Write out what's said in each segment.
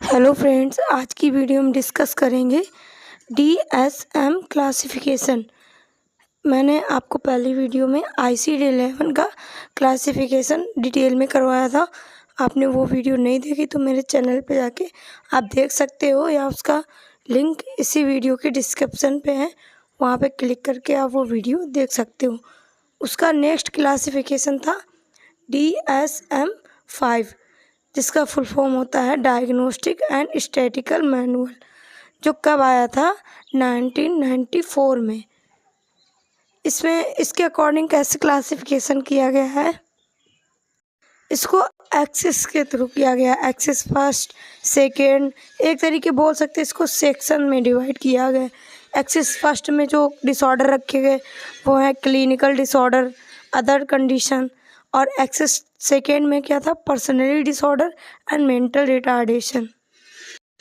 Hello friends, आज की video में डिस्कस करेंगे DSM क्लासिफिकेशन। मैंने आपको पहली वीडियो में ICD-11 का क्लासिफिकेशन डिटेल में करवाया था। आपने वो वीडियो नहीं देखी तो मेरे चैनल पे जाके आप देख सकते हो, या उसका लिंक इसी वीडियो के डिस्क्रिप्शन पे है, वहाँ पे क्लिक करके आप वो वीडियो देख सकते हो। उसका नेक्स्ट क्लासिफिकेशन था DSM-5, जिसका फुल फॉर्म होता है डायग्नोस्टिक एंड स्टैटिकल मैनुअल, जो कब आया था 1994 में। इसमें इसके अकॉर्डिंग कैसे क्लासिफिकेशन किया गया है, इसको एक्सिस के थ्रू किया गया। एक्सिस फर्स्ट, सेकेंड, एक तरीके बोल सकते हैं इसको सेक्शन में डिवाइड किया गया। एक्सिस फर्स्ट में जो डिसऑर्डर रखे गए वो है क्लिनिकल डिसऑर्डर, अदर कंडीशन, और एक्सिस सेकेंड में क्या था, personality disorder and mental retardation.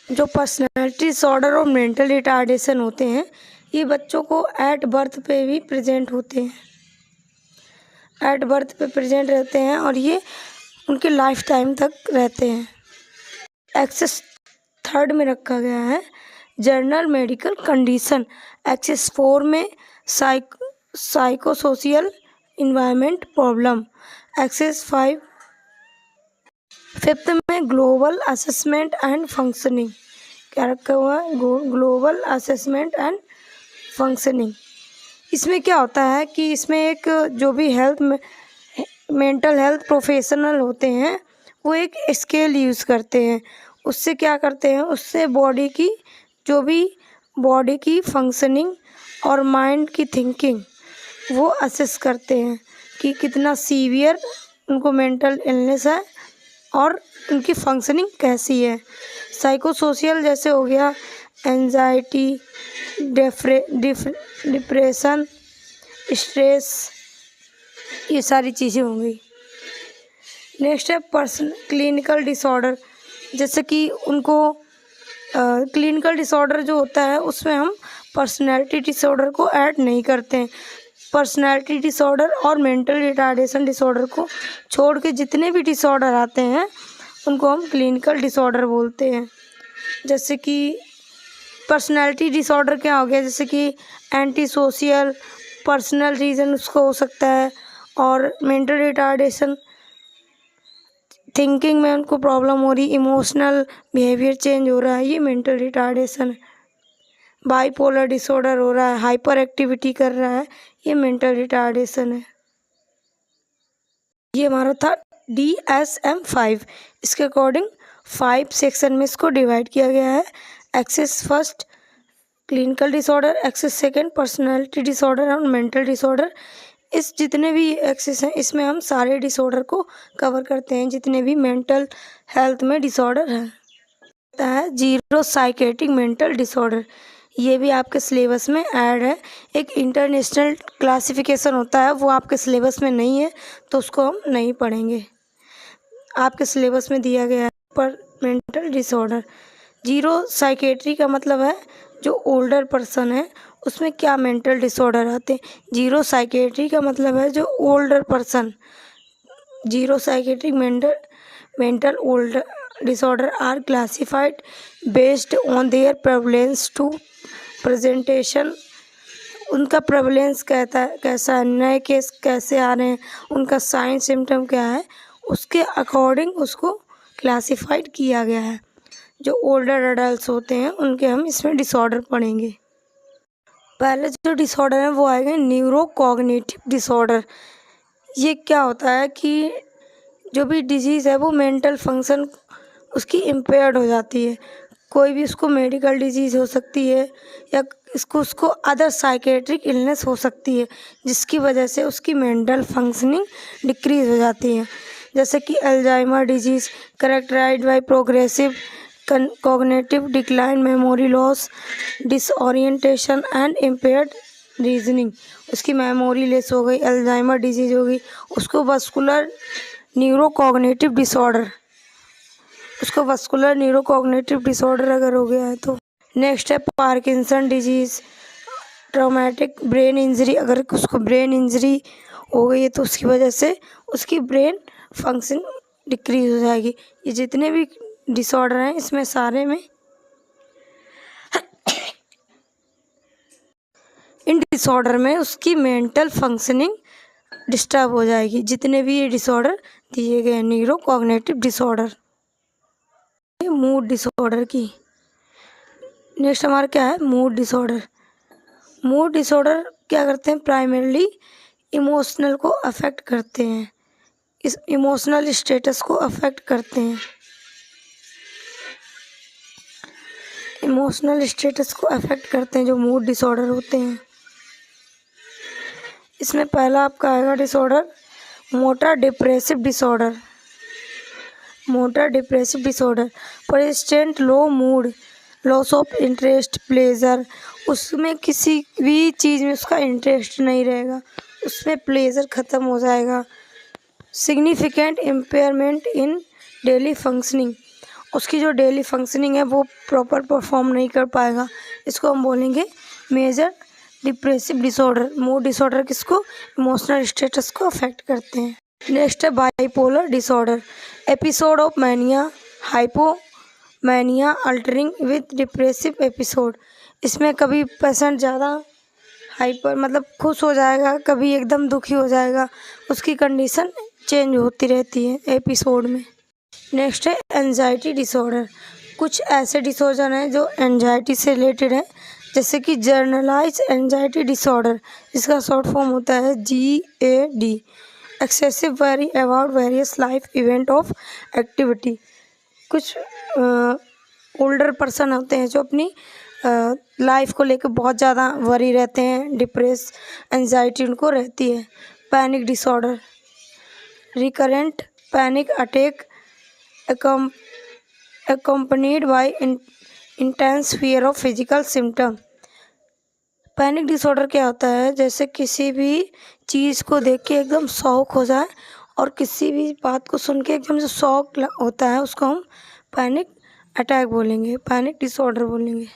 जो पर्सनैलिटी डिसऑर्डर और मेंटल रिटार्डेशन होते हैं, ये बच्चों को एट बर्थ पे भी प्रेजेंट होते हैं, एट बर्थ पे प्रेजेंट रहते हैं और ये उनके लाइफ टाइम तक रहते हैं। एक्सिस थर्ड में रखा गया है जनरल मेडिकल कंडीशन। एक्सिस 4 में psychosocial environment problem. Axis 5th में ग्लोबल असेसमेंट एंड फंक्शनिंग। क्या रखा हुआ है, ग्लोबल असेसमेंट एंड फंक्शनिंग। इसमें क्या होता है कि इसमें एक जो भी मेंटल हेल्थ प्रोफेशनल होते हैं वो एक स्केल यूज़ करते हैं। उससे क्या करते हैं, उससे बॉडी की फंक्शनिंग और माइंड की थिंकिंग वो असेस करते हैं कि कितना सीवियर उनको मेंटल इलनेस है और उनकी फंक्शनिंग कैसी है। साइकोसोशियल जैसे हो गया एंजाइटी, डिप्रेशन, स्ट्रेस, ये सारी चीज़ें होंगी। नेक्स्ट है क्लिनिकल डिसऑर्डर। जैसे कि उनको क्लिनिकल डिसऑर्डर जो होता है उसमें हम पर्सनैलिटी डिसऑर्डर को ऐड नहीं करते हैं। पर्सनैलिटी डिसऑर्डर और मेंटल रिटार्डेशन डिसऑर्डर को छोड़ के जितने भी डिसऑर्डर आते हैं उनको हम क्लिनिकल डिसऑर्डर बोलते हैं। जैसे कि पर्सनैलिटी डिसऑर्डर क्या हो गया, जैसे कि एंटी सोशल, पर्सनल रीज़न उसको हो सकता है, और मेंटल रिटार्डेशन थिंकिंग में उनको प्रॉब्लम हो रही, इमोशनल बिहेवियर चेंज हो रहा है, ये मेंटल रिटार्डेशन है। बाइपोलर डिसऑर्डर हो रहा है, हाइपर एक्टिविटी कर रहा है, ये मेंटल रिटार्डेशन है। ये हमारा था DSM-5। इसके अकॉर्डिंग 5 सेक्शन में इसको डिवाइड किया गया है। Axis first clinical disorder, axis second personality disorder और मेंटल डिसऑर्डर। इस जितने भी एक्सिस हैं इसमें हम सारे डिसऑर्डर को कवर करते हैं, जितने भी मेंटल हेल्थ में डिसऑर्डर है। जीरो साइकेट्रिक मेंटल डिसऑर्डर, ये भी आपके सिलेबस में ऐड है। एक इंटरनेशनल क्लासिफिकेशन होता है, वो आपके सिलेबस में नहीं है तो उसको हम नहीं पढ़ेंगे। आपके सिलेबस में दिया गया है पर मेंटल डिसऑर्डर। जीरो साइकेट्री का मतलब है जो ओल्डर पर्सन है उसमें क्या मेंटल डिसऑर्डर आते हैं। जीरो साइकेट्री का मतलब है जो older person. Zero psychiatric mental older disorder are classified based on their prevalence to presentation. उनका प्रेवलेंस कैसा है, नए केस कैसे आ रहे हैं, उनका साइन सिम्टम क्या है, उसके अकॉर्डिंग उसको क्लासिफाइड किया गया है। जो ओल्डर एडल्ट होते हैं उनके हम इसमें डिसऑर्डर पढ़ेंगे। पहले जो डिसऑर्डर है वो आएंगे न्यूरो कॉग्निटिव डिसऑर्डर। ये क्या होता है कि जो भी डिजीज़ है वो मेंटल फंक्शन उसकी इम्पेयर्ड हो जाती है। कोई भी उसको मेडिकल डिजीज़ हो सकती है या उसको अदर साइकेट्रिक इलनेस हो सकती है, जिसकी वजह से उसकी मेंटल फंक्शनिंग डिक्रीज़ हो जाती है। जैसे कि Alzheimer disease characterized by progressive cognitive decline, memory loss, disorientation and impaired reasoning. उसकी मेमोरी लेस हो गई, अल्जाइमर डिजीज़ हो गई, उसको वस्कुलर न्यूरोकॉग्निटिव डिसऑर्डर, अगर हो गया है तो। नेक्स्ट है Parkinson disease, traumatic brain injury, अगर उसको ब्रेन इंजरी हो गई है तो उसकी वजह से उसकी ब्रेन फंक्शन डिक्रीज हो जाएगी। ये जितने भी डिसऑर्डर हैं, इसमें सारे में इन डिसऑर्डर में उसकी मेंटल फंक्शनिंग डिस्टर्ब हो जाएगी, जितने भी ये डिसऑर्डर दिए गए हैं। Neuro cognitive disorder, mood disorder की। नेक्स्ट हमारा क्या है, मूड डिसऑर्डर। मूड डिसऑर्डर क्या करते हैं, प्राइमरली इमोशनल को अफेक्ट करते हैं, इस इमोशनल स्टेटस को अफेक्ट करते हैं। इमोशनल स्टेटस को अफेक्ट करते हैं जो मूड डिसऑर्डर होते हैं। इसमें पहला आपका आएगा disorder motor depressive disorder. Motor depressive disorder, persistent low mood, loss of interest, pleasure, उसमें किसी भी चीज़ में उसका इंटरेस्ट नहीं रहेगा, उसमें प्लेजर ख़त्म हो जाएगा। सिग्निफिकेंट इम्पेयरमेंट इन डेली फंक्शनिंग, उसकी जो डेली फंक्शनिंग है वो प्रॉपर परफॉर्म नहीं कर पाएगा, इसको हम बोलेंगे major depressive disorder. Mood disorder किसको, इमोशनल स्टेटस को अफेक्ट करते हैं। नेक्स्ट है bipolar disorder, episode of mania, hypomania altering with depressive episode. इसमें कभी पेशेंट ज़्यादा हाइपर मतलब खुश हो जाएगा, कभी एकदम दुखी हो जाएगा, उसकी कंडीशन चेंज होती रहती है एपिसोड में। नेक्स्ट है एंजाइटी डिसऑर्डर, कुछ ऐसे डिसऑर्डर हैं जो एंजाइटी से रिलेटेड है, जैसे कि जर्नलाइज एंजाइटी डिसऑर्डर, इसका शॉर्ट फॉर्म होता है GAD, excessive worry about various life event of activity. कुछ ओल्डर पर्सन होते हैं जो अपनी लाइफ को लेकर बहुत ज़्यादा वरी रहते हैं, डिप्रेस एंजाइटी उनको रहती है। Panic disorder, recurrent panic attack accompanied by intense fear of physical symptom। Panic disorder क्या होता है, जैसे किसी भी चीज़ को देख के एकदम शॉक हो जाए और किसी भी बात को सुन के एकदम से शॉक होता है, उसको हम पैनिक अटैक बोलेंगे, पैनिक डिसऑर्डर बोलेंगे।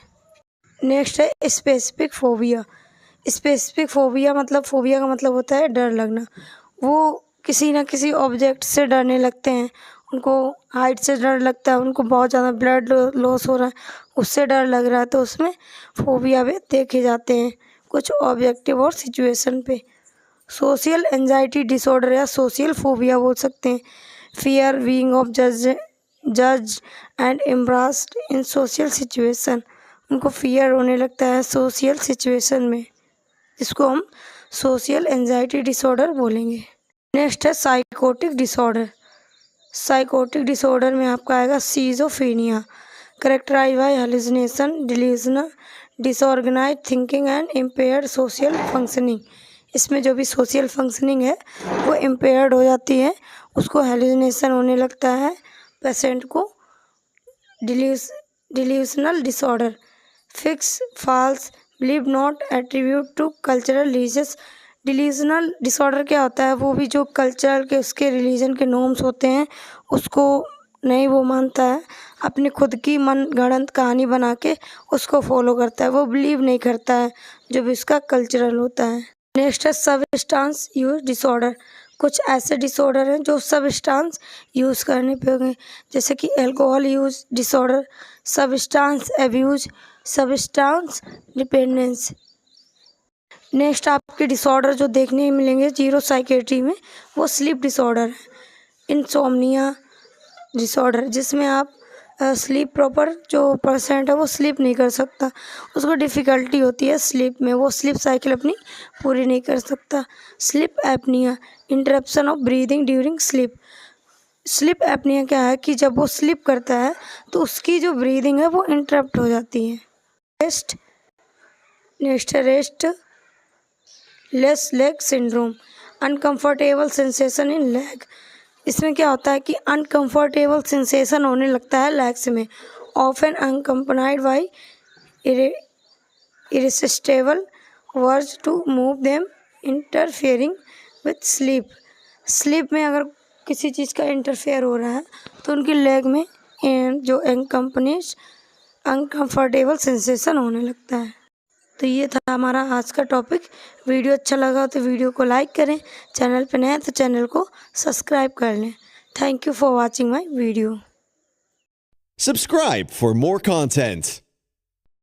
नेक्स्ट है स्पेसिफिक फोबिया। स्पेसिफिक फोबिया मतलब, फोबिया का मतलब होता है डर लगना, वो किसी ना किसी ऑब्जेक्ट से डरने लगते हैं, उनको हाइट से डर लगता है, उनको बहुत ज़्यादा ब्लड लॉस हो रहा है उससे डर लग रहा है, तो उसमें फोबिया भी देखे जाते हैं कुछ ऑब्जेक्टिव और सिचुएशन पे। सोशल एंजाइटी डिसऑर्डर या सोशल फोबिया बोल सकते हैं, फियर बीइंग ऑफ जज and embarrassed in social situation, उनको फियर होने लगता है सोशल सिचुएशन में, इसको हम सोशल एंजाइटी डिसऑर्डर बोलेंगे। नेक्स्ट है साइकोटिक डिसऑर्डर। साइकोटिक डिसऑर्डर में आपका आएगा schizophrenia, characterize by hallucination, delusional, disorganize thinking and impaired social functioning. इसमें जो भी सोशल फंक्शनिंग है वो इम्पेयर्ड हो जाती है, उसको हेलुसिनेशन होने लगता है पेशेंट को। Delusional disorder, fix false believe not attribute to cultural religious. Delusional disorder क्या होता है, वो भी जो कल्चरल के उसके रिलीजन के नॉर्म्स होते हैं उसको नहीं वो मानता है, अपनी खुद की मन गढ़ंत कहानी बना के उसको फॉलो करता है, वो बिलीव नहीं करता है जो भी उसका कल्चरल होता है। नेक्स्ट है सब्सटेंस यूज डिसऑर्डर, कुछ ऐसे डिसऑर्डर हैं जो सब्सटेंस यूज़ करने पे हो गए, जैसे कि alcohol use disorder, substance abuse, substance dependence. Next आपके डिसऑर्डर जो देखने मिलेंगे जीरो साइकेट्री में, वो स्लीप डिसऑर्डर है। इंसोम्निया डिसऑर्डर, जिसमें आप स्लीप प्रॉपर जो पेशेंट है वो स्लीप नहीं कर सकता, उसको डिफ़िकल्टी होती है स्लीप में, वो स्लीप साइकिल अपनी पूरी नहीं कर सकता। Sleep apnoea, interruption of breathing during sleep. Sleep apnoea क्या है कि जब वो स्लीप करता है तो उसकी जो ब्रीदिंग है वो इंटरप्ट हो जाती है। Next rest less leg syndrome, uncomfortable sensation in leg. इसमें क्या होता है कि अनकंफर्टेबल सेंसेशन होने लगता है लेग्स में, often accompanied by irresistible urge to move them interfering with sleep. Sleep में अगर किसी चीज़ का इंटरफेयर हो रहा है तो उनकी लेग में जो अनकंफर्टेबल सेंसेशन होने लगता है। तो ये था हमारा आज का टॉपिक। वीडियो अच्छा लगा तो वीडियो को लाइक करें, चैनल पे नए हैं तो चैनल को सब्सक्राइब कर लें। Thank you for watching my video. Subscribe for more content.